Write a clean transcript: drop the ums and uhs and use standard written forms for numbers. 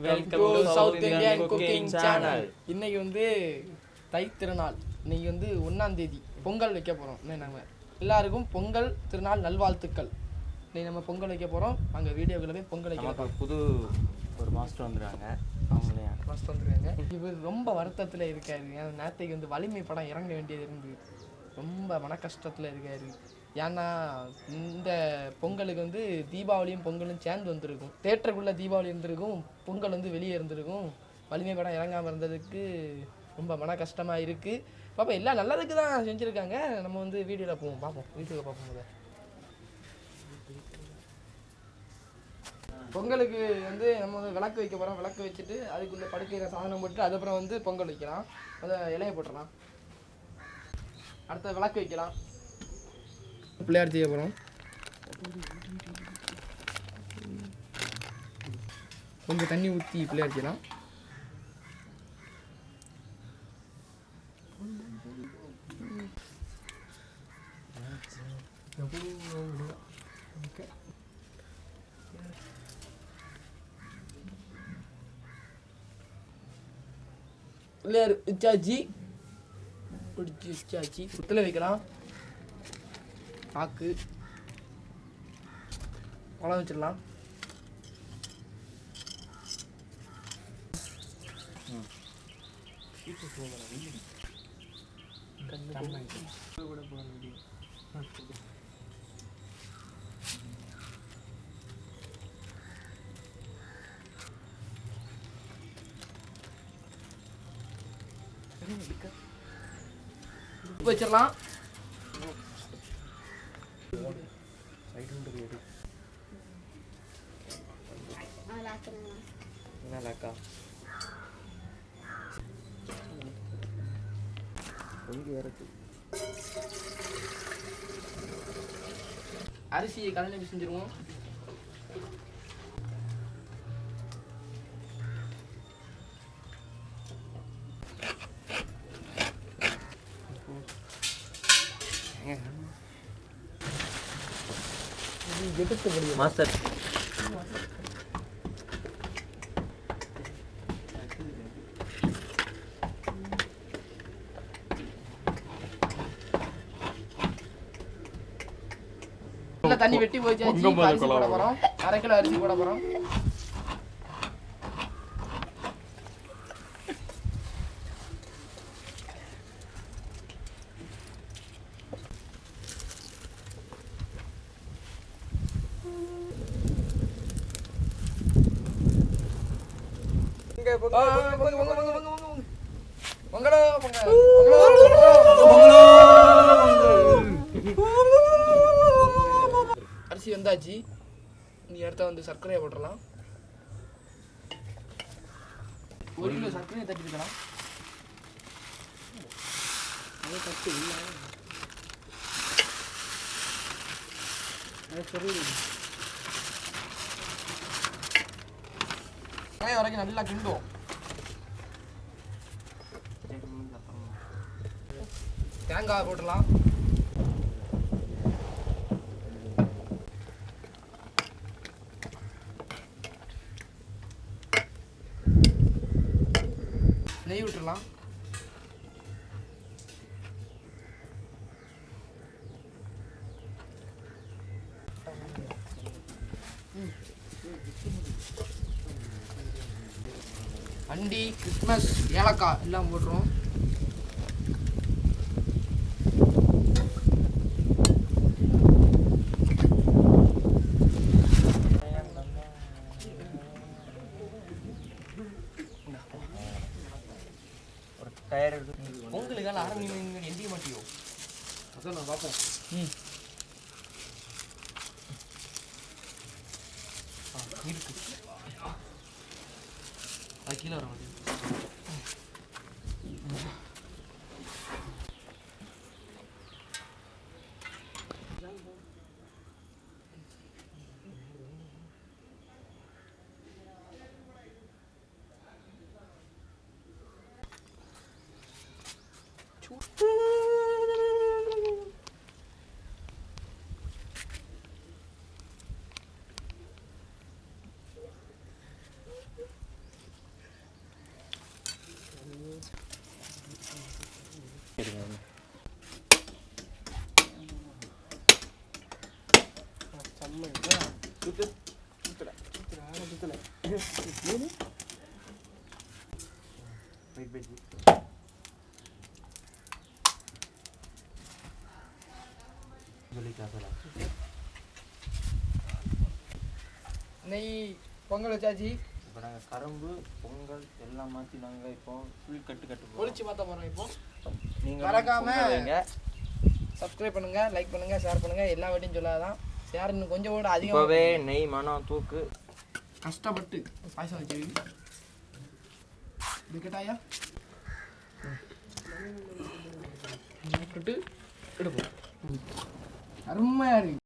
Welcome to south Indian cooking channel. இன்னைக்கு வந்து தை திருநாள். இன்னைக்கு வந்து 1ஆம் தேதி பொங்கல் வைக்க போகிறோம். நம்ம எல்லாருக்கும் பொங்கல் திருநாள் நல்வாழ்த்துக்கள். இன்னைக்கு நம்ம பொங்கல் வைக்க போகிறோம். அங்கே வீடியோக்குள்ள போய் பொங்கல் வைக்க புது ஒரு மாஸ்டர் வந்துடுறாங்க. மாஸ்டர் வந்துருக்காங்க. இவர் ரொம்ப வருத்தத்தில் இருக்காரு. ஏன்னா நேற்றைக்கு வந்து வலிமை படம் இறங்க வேண்டியது இருந்து ரொம்ப மன கஷ்டத்தில் இருக்காரு. ஏன்னா இந்த பொங்கலுக்கு வந்து தீபாவளியும் பொங்கலும் சேர்ந்து வந்திருக்கும். தேட்டருக்குள்ளே தீபாவளி இருந்திருக்கும், பொங்கல் வந்து வெளியே இருந்திருக்கும். வலிமை படம் இறங்காமல் இருந்ததுக்கு ரொம்ப மன கஷ்டமாக இருக்குது. பாப்பா எல்லாம் நல்லதுக்கு தான் செஞ்சுருக்காங்க. நம்ம வந்து வீடியோவில் போவோம், பார்ப்போம், வீடியோவில் பார்ப்போம். போது பொங்கலுக்கு வந்து நம்ம வந்து விளக்கு வைக்க போகிறோம். விளக்கு வச்சுட்டு அதுக்குள்ளே படுக்கையில் சாதனம் போட்டு அதுக்கப்புறம் வந்து பொங்கல் வைக்கலாம். அதை இலையை போட்டுடலாம். அடுத்த விளக்கு வைக்கலாம். பிள்ளையார் செய்ய போகிறோம். கொஞ்சம் தண்ணி ஊற்றி பிள்ளையார் செய்யலாம். பிள்ளையார் வச்சாச்சு, பிடிச்சி வச்சாச்சு. புத்தில் வைக்கலாம். பாக்கு குழம்பு வச்சிடலாம். வச்சிடலாம். அரிசியை கலந்து செஞ்சிருவோம். மாஸ்டர் தண்ணி வெட்டி போச்சு. அரிசி போட போறோம். 1/2 கிலோ அரிசி போட போறோம். அரிசி வந்தாச்சு. நீ இடத்த வந்து சர்க்கரையை போட்டுடலாம். 1 கிலோ சர்க்கரையை தட்டிக்கலாம். வரைக்கும் நல்லா கிண்டும். தேங்காய் போட்டுடலாம். நெய் விட்டுடலாம். அண்டி, கிறிஸ்மஸ், ஏலக்காய் எல்லாம் போட்டுரும். பொங்கலுக்கால 1/2 மணி நேரம் எந்திக்க மாட்டியோ? அதான் நான் பார்ப்போம். இருக்கு அது கீழே வர மாட்டேங்குது. சரிங்க. நெய் பொங்கல் வச்சாச்சு. இப்போ நாங்கள் கரும்பு பொங்கல் எல்லாம் மாற்றி நாங்கள் இப்போ ஃபுல் கட்டு ஒளிச்சு மாற்ற போகிறோம். இப்போ நீங்கள் மறக்காம சப்ஸ்கிரைப் பண்ணுங்க, லைக் பண்ணுங்க, ஷேர் பண்ணுங்க. எல்லா வாட்டியும் சொல்லாதான் ஷேர் இன்னும் கொஞ்சம் கூட இப்போவே அதிகமாகவே நெய் மனம் தூக்கு கஷ்டப்பட்டு பாயசம் வச்சு விக்கெட்டாயா விட்டுட்டு எடுப்போம். அருமையா இருக்கு.